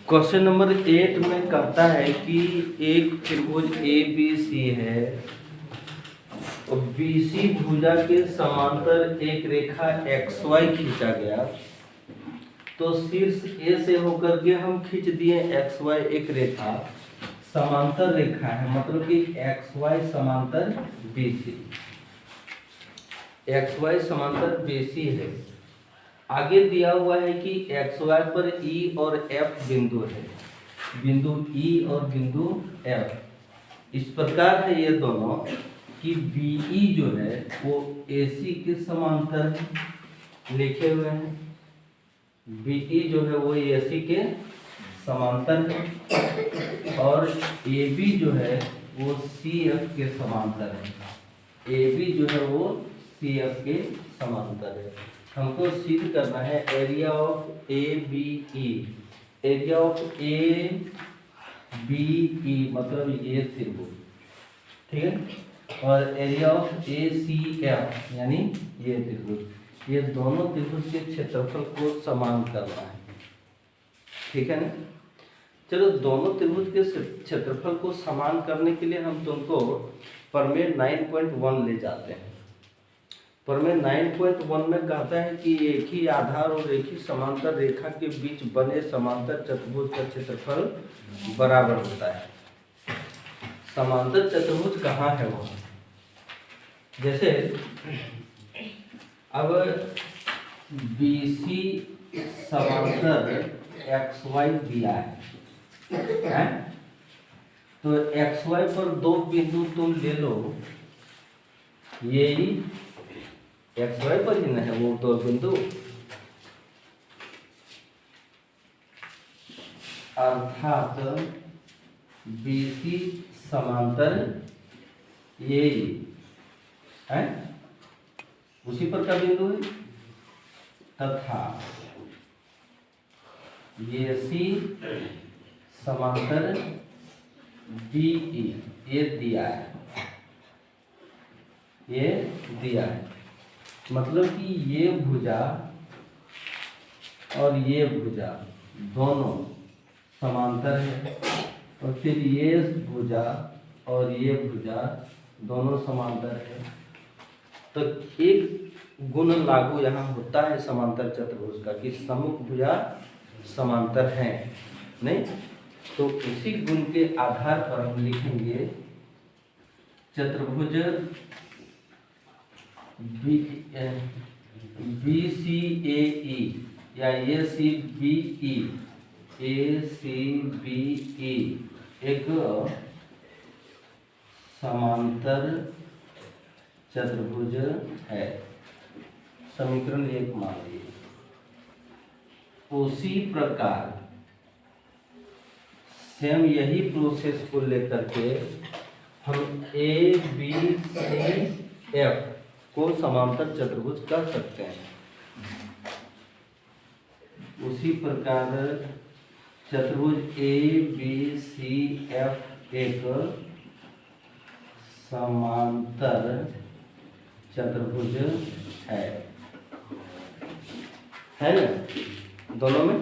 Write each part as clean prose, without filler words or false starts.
Question number 8 में कहता है कि एक त्रिभुज ए बी सी है और BC भुजा के समांतर एक रेखा XY खींचा गया। तो शीर्ष A से होकर के हम खींच दिए XY एक रेखा, समांतर रेखा है, मतलब कि XY समांतर BC, XY समांतर BC है। आगे दिया हुआ है कि XY पर E और F बिंदु है, बिंदु E और बिंदु F। इस प्रकार है ये दोनों कि BE जो है वो AC के समांतर है, लिखे हुए हैं। BE जो है वो AC के समांतर है और AB जो है वो CF के समांतर है। AB जो है वो CF के समांतर है। हमको सिद्ध करना है area of ABE, area of ABE मतलब ये त्रिभुज, ठीक है, और एरिया ऑफ ACF यानी ये त्रिभुज, ये दोनों त्रिभुज के क्षेत्रफल को समान करना है, ठीक है ना। चलो, दोनों त्रिभुज के क्षेत्रफल को समान करने के लिए हम तुमको प्रमेय 9.1 ले जाते हैं। प्रमेय 9.1 में कहता है कि एक ही आधार और एक ही समांतर रेखा के बीच बने समांतर चतुर्भुज का क्षेत्रफल बराबर होता है। समांतर चतुर्भुज कहाँ है वो? जैसे अब BC समांतर XY दिया है? तो XY पर दो बिंदु तुम ले लो, यही XY पर ही न है वो दो बिंदु, अर्थात BC समांतर यही है, उसी पर का बिंदु है, तथा AC समांतर BE ये दिया है, ये दिया है। मतलब कि ये भुजा और ये भुजा दोनों समांतर है, और फिर ये भुजा और ये भुजा दोनों समांतर है। तो एक गुण लागू यहाँ होता है समांतर चतुर्भुज का कि सम्मुख भुजा समांतर है, नहीं? तो उसी गुण के आधार पर हम लिखेंगे चतुर्भुज BCAE या ACBE, ACBE एक समांतर चतुर्भुज है। समीकरण 1 मान लीजिए। उसी प्रकार सेम यही प्रोसेस को लेकर के हम ABCF को समांतर चतुर्भुज कर सकते हैं। उसी प्रकार चतुर्भुज ABCF एक समांतर चतुर्भुज है ना? दोनों में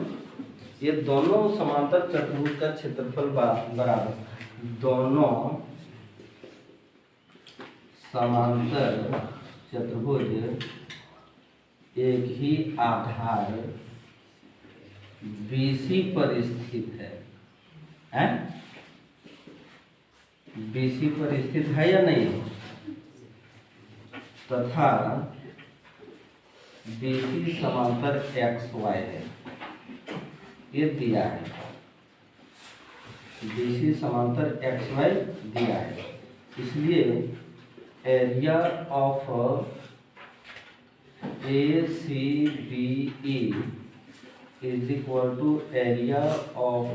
ये दोनों समांतर चतुर्भुज का क्षेत्रफल बराबर, दोनों समांतर चतुर्भुज एक ही आधार BC पर स्थित है? BC पर स्थित है या नहीं? तथा BC समांतर XY है, ये दिया है। BC समांतर XY दिया है, इसलिए area of ACBE is equal to area of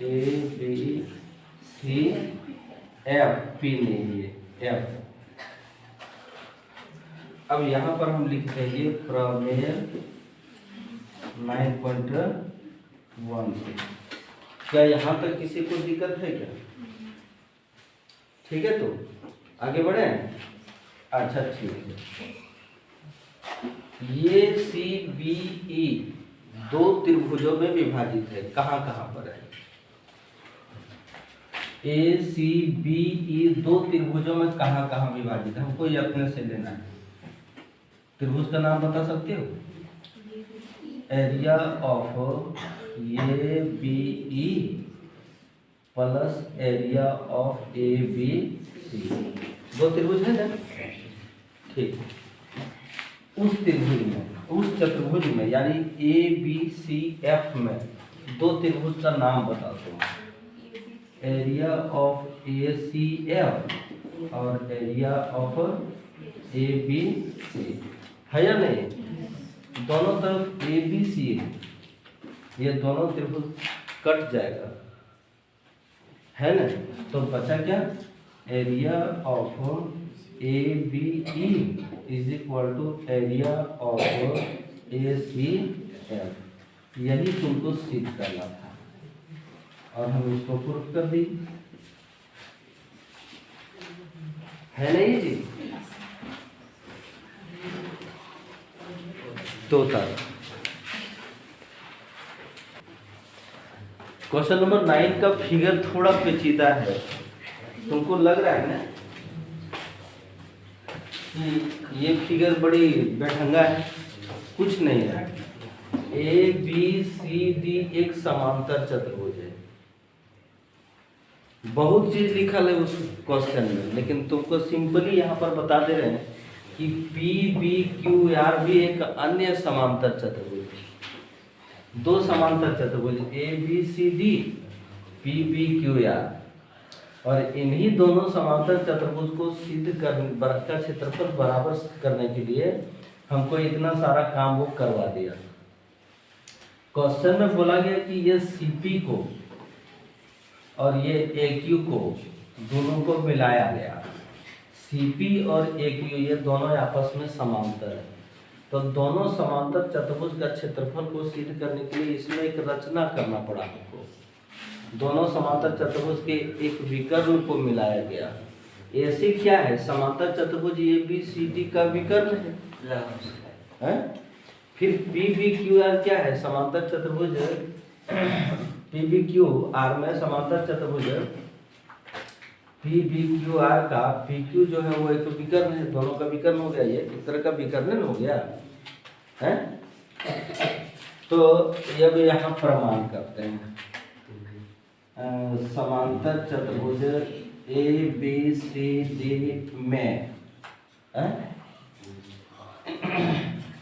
ABCF, P नहीं है F। अब यहाँ पर हम लिख देंगे प्रमेय 9.1 से। क्या यहाँ तक किसी को दिक्कत है क्या? ठीक है, तो आगे बढ़े। अच्छा, ठीक है। ये CBE दो त्रिभुजों में विभाजित है। कहाँ कहाँ पर है? ए सी बी ई दो त्रिभुजों में कहाँ कहाँ विभाजित है, हमको ये अपने से लेना है। त्रिभुज का नाम बता सकते हो? Area of A B E plus area of A B C, दो त्रिभुज है ना? ठीक, उस त्रिभुज में, उस चतुर्भुज में, यानी ए बी सी एफ में दो त्रिभुज का नाम बता दो। Area of A C F और area of A B C है या नहीं? दोनों तरफ ए बी सी है, ये दोनों त्रिभुज कट जाएगा, है ना? तो बचा क्या? Area of A B E is equal to area of A C F. यही तुमको सिद्ध करना था और हम इसको प्रूफ कर दी, है नहीं जी? तो तक क्वेश्चन नंबर 9 का फिगर थोड़ा पेचीदा है, तुमको लग रहा है ना कि ये फिगर बड़ी बेढंगा है? कुछ नहीं है। ए बी सी डी एक समांतर चतुर्भुज है। बहुत चीज लिखा है उस क्वेश्चन में, लेकिन तुमको सिंपली यहाँ पर बता दे रहे हैं कि पी बी क्यू आर भी एक अन्य समांतर चतुर्भुज है। दो समांतर चतुर्भुज A B C D, P B Q R, और इन्हीं दोनों समांतर चतुर्भुज को सिद्ध कर का क्षेत्रफल बराबर करने के लिए हमको इतना सारा काम वो करवा दिया। क्वेश्चन में बोला गया कि ये सीपी को और ये AQ को दोनों को मिलाया गया। CP और AQ ये दोनों आपस में समांतर है, तो दोनों समांतर चतुर्भुज का क्षेत्रफल को सिद्ध करने के लिए इसमें एक रचना करना पड़ा हमको। दोनों समांतर चतुर्भुज के एक विकर्ण को मिलाया गया। ऐसे क्या है? समांतर चतुर्भुज ABCD का विकर्ण है। फिर PBQR क्या है? समांतर चतुर्भुज PBQR में समांतर चतुर्भुज PBQR का PQ जो है वो एक विकर्ण है, दोनों का विकर्ण हो गया, ये एक तरह का विकर्ण हो गया है। तो अब यहाँ प्रमाण करते हैं। समांतर चतुर्भुज ABCD में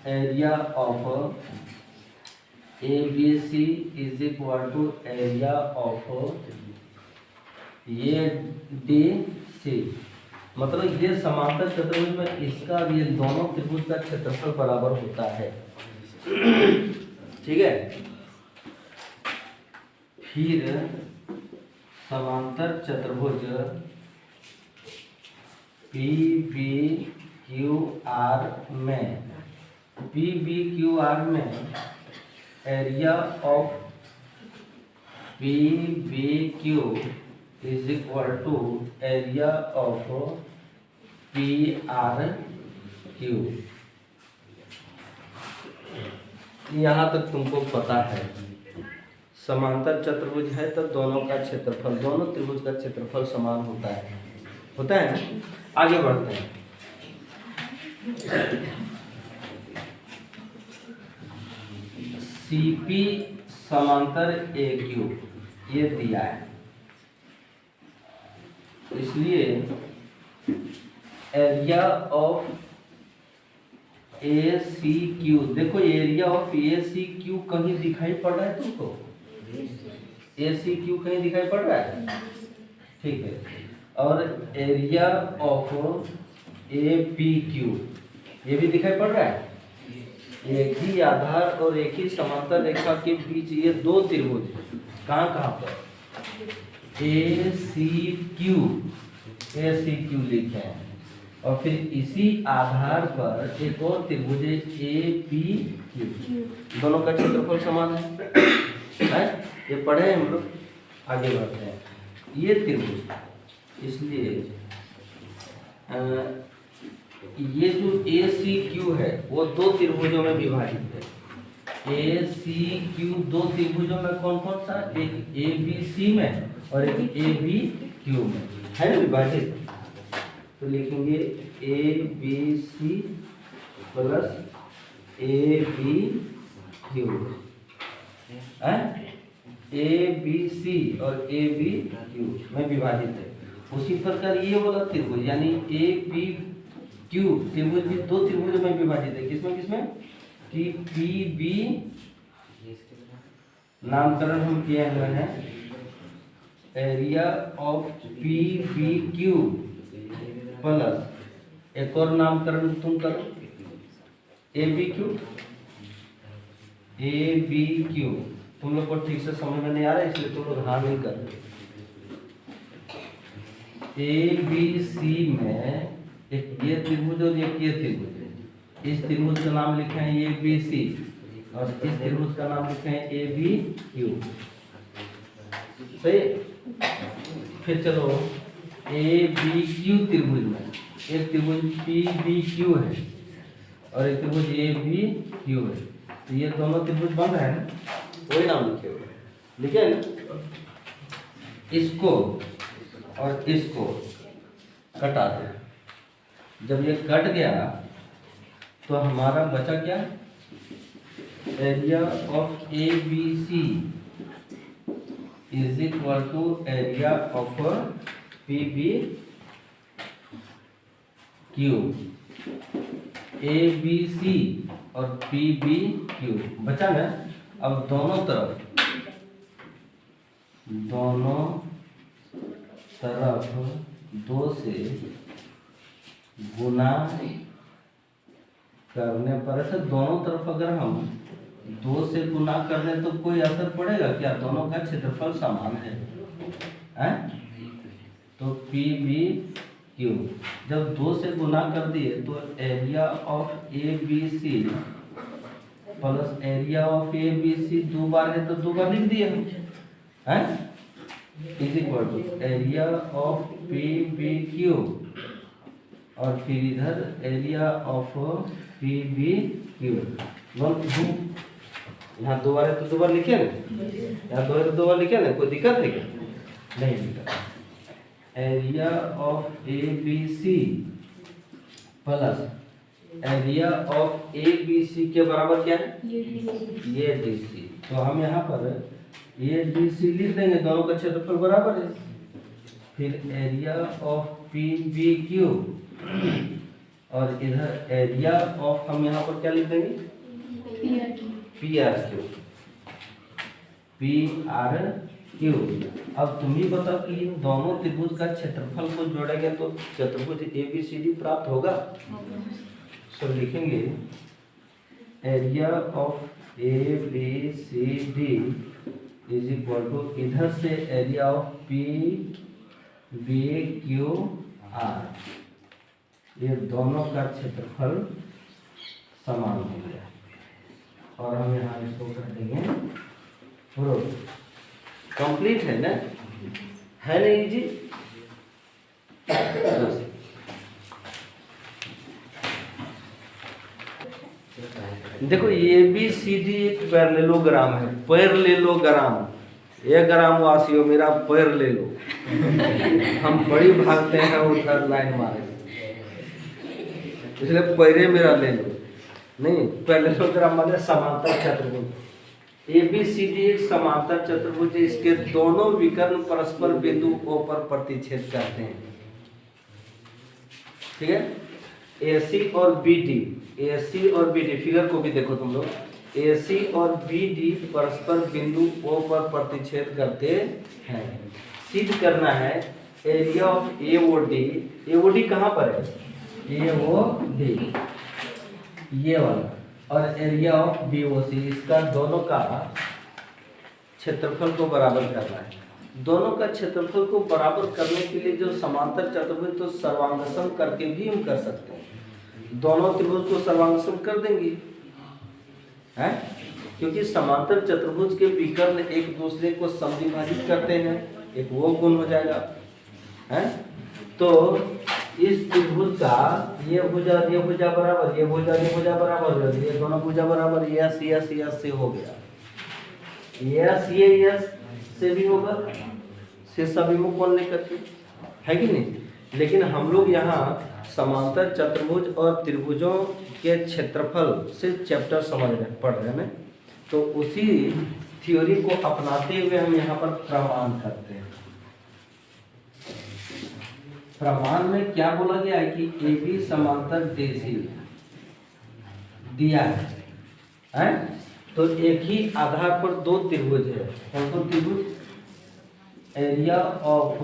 area of ABC is equal to area of ये DC, मतलब ये समांतर चतुर्भुज में इसका ये दोनों त्रिभुज का क्षेत्रफल बराबर होता है। ठीक है। फिर समांतर चतुर्भुज PBQR में area of PBQ is equal to area of PRQ। यहाँ तक तुमको पता है। समांतर चतुर्भुज है तो दोनों का क्षेत्रफल, दोनों त्रिभुज का क्षेत्रफल समान होता है ना? आगे बढ़ते हैं। CP समांतर AQ ये दिया है, इसलिए एरिया ऑफ ACQ, देखो एरिया ऑफ ACQ कहीं दिखाई पड़ रहा है तुमको? ACQ कहीं दिखाई पड़ रहा है? ठीक है। और एरिया ऑफ APQ ये भी दिखाई पड़ रहा है। एक ही आधार और एक ही समांतर रेखा के बीच ये दो त्रिभुज कहाँ कहाँ पर? ACQ लिखे हैं, और फिर इसी आधार पर एक और त्रिभुज APQ, दोनों का क्षेत्रफल समान है? ये पढ़े हैं हम लोग। आगे बढ़ते हैं। ये त्रिभुज, इसलिए ये जो ACQ है वो दो त्रिभुजों में विभाजित है। ए सी क्यू, दो त्रिभुजों में कौन कौन सा, एक ए बी सी में और एक ए बी क्यू में, है ना विभाजित। तो लिखेंगे A B C plus A B Q, A B C और ए बी क्यू में विभाजित है। उसी प्रकार ये वाला त्रिभुज यानी ए बी क्यू त्रिभुज भी दो त्रिभुजों में विभाजित है। किसमें किसमें कि पी बी, नामकरण हम किए हुए हैं area of P B Q plus एक और नामकरण तुम करो A B Q, A B Q. तुम लोग को ठीक से समझ में नहीं आ रहा है इसलिए तुम लोग हाँ नहीं कर रहे। ए बी सी में एक ये त्रिभुज और एक ये त्रिभुज है। इस त्रिभुज का नाम लिखे हैं ए बी सी और इस त्रिभुज का नाम लिखे हैं ए बी क्यू। सही। फिर चलो ए बी क्यू त्रिभुज में एक त्रिभुज पी बी क्यू है और एक त्रिभुज ए बी क्यू है। तो ये दोनों त्रिभुज बन रहे हैं ना, वही नाम लिखे हुए हैं। लिखे ना, इसको और इसको कटा दे। जब ये कट गया तो हमारा बचा क्या, area of A B C is equal to area of P B Q. A B C और पी बी क्यू बचा ना। अब दोनों तरफ दो से गुना करने पर, ऐसे दोनों तरफ अगर हम दो से गुना कर दें तो कोई असर पड़ेगा क्या, दोनों का क्षेत्रफल समान है? तो पी बी क्यू जब दो से गुना कर दिए तो area of A B C plus area of A B C दो बार है तो दो बार लिख दिए हम, हैं is equal to area of P B Q और फिर इधर area of P B Q. यहाँ दो बार है तो दो बार लिखे ना, यहाँ दो है तो दो बार लिखे ना, कोई दिक्कत है क्या? नहीं दिक्कत। Area of A B C plus area of A B C के बराबर क्या है, ये डी सी। तो हम यहाँ पर ये डी सी लिख देंगे, दोनों का क्षेत्रफल बराबर है। फिर area of P B Q और इधर एरिया ऑफ हम यहाँ पर क्या लिख देंगे, P R Q, P R Q. अब तुम ही बताओ कि इन दोनों त्रिभुज का क्षेत्रफल को जोड़ेंगे तो चतुर्भुज ए बी सी डी प्राप्त होगा। सो लिखेंगे area of A B C D is equal to इधर से area of P B Q R, ये दोनों का क्षेत्रफल समान हो गया। और हम यहाँ इसको कर देंगे पूरा कंप्लीट है ना, है नहीं जी? देखो ए बी सी डी एक पैरेललोग्राम है, पैरेललोग्राम। ये ग्राम वासियों मेरा पैर ले लो। हम बड़ी भागते हैं उधर लाइन मारे, इसलिए पैरे मेरा ले लो। नहीं, पैरेललोग्राम मतलब समांतर चतुर्भुज। ए बी सी डी एक समांतर चतुर्भुज है, इसके दोनों विकर्ण परस्पर बिंदु O पर प्रतिच्छेद करते हैं। ठीक है, ए सी और बी डी, ए सी और बी डी फिगर को भी देखो तुम लोग, ए सी और बी डी परस्पर बिंदु O पर प्रतिच्छेद करते हैं। सिद्ध करना है area of A O D, A O D कहाँ पर है, ए ओ डी ये वाला, और area of B O C, इसका दोनों का क्षेत्रफल को बराबर करना है। दोनों का क्षेत्रफल को बराबर करने के लिए जो समांतर चतुर्भुज तो सर्वांगसम करके भी हम कर सकते हैं। दोनों त्रिभुज को सर्वांगसम कर देंगे, हैं? क्योंकि समांतर चतुर्भुज के विकर्ण एक दूसरे को समद्विभाजित करते हैं, एक वो गुण हो जाएगा, हैं? तो इस त्रिभुज का ये भुजा और ये भुजा बराबर, ये भुजा ये भुजा बराबर, ये दोनों भुजा बराबर, यस यस यस से हो गया, यस ये यस से भी होगा, शीर्ष अभिमुख कोण लेकर के, है कि नहीं। लेकिन हम लोग यहाँ समांतर चतुर्भुज और त्रिभुजों के क्षेत्रफल से चैप्टर समझ रहे पढ़ रहे हैं ना, तो उसी थ्योरी को अपनाते हुए हम यहाँ पर प्रमाण करते हैं। प्रमाण में क्या बोला गया है कि ए बी समांतर देशी दिया है? तो एक ही आधार पर दो त्रिभुज है, कौन कौन त्रिभुज? Area of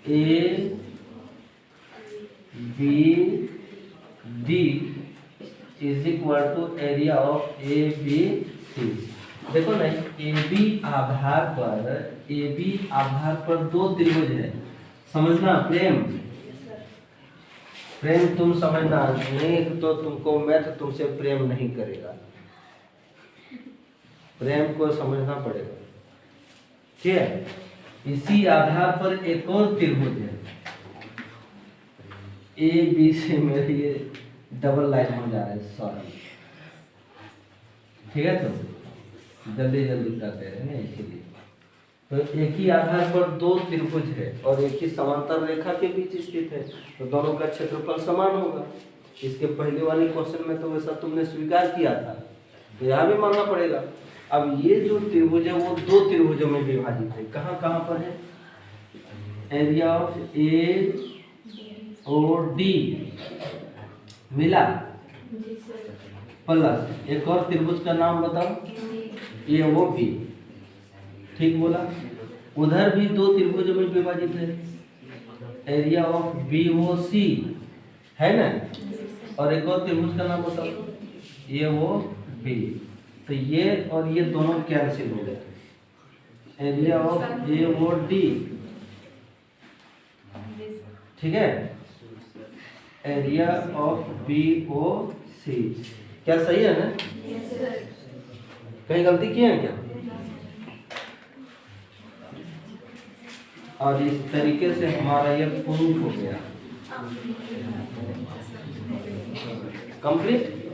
A B D is equal to area of A B C. देखो ना, ए बी आधार पर दो त्रिभुज है, समझना प्रेम, प्रेम तुम समझना, नहीं तो तुमको मैथ तुमसे प्रेम नहीं करेगा, प्रेम को समझना पड़ेगा, ठीक है। इसी आधार पर एक और त्रिभुज है, ए बी से मेरे ये डबल लाइन हो जा रहा है, सॉरी, ठीक है। तो जल्दी जल्दी करते रहे ना, इसीलिए। तो एक ही आधार पर दो त्रिभुज है और एक ही समांतर रेखा के बीच स्थित है, तो दोनों का क्षेत्रफल समान होगा। इसके पहले वाले क्वेश्चन में तो वैसा तुमने स्वीकार किया था, तो यहाँ भी मानना पड़ेगा। अब ये जो त्रिभुज है वो दो त्रिभुजों में विभाजित है, कहाँ कहाँ पर है? एरिया ऑफ ए और डी मिला प्लस एक और त्रिभुज का नाम बताओ, ए ओ बी, ठीक बोला। उधर भी दो त्रिभुजों में विभाजित है, एरिया ऑफ बी ओ सी है ना, और एक और त्रिभुज का नाम बताओ, ए ओ बी। तो ये और ये दोनों कैंसिल हो गए, area of A O D, ठीक है, area of B O C. क्या सही है ना? कहीं गलती किए हैं क्या? और इस तरीके से हमारा ये प्रूफ हो गया कंप्लीट।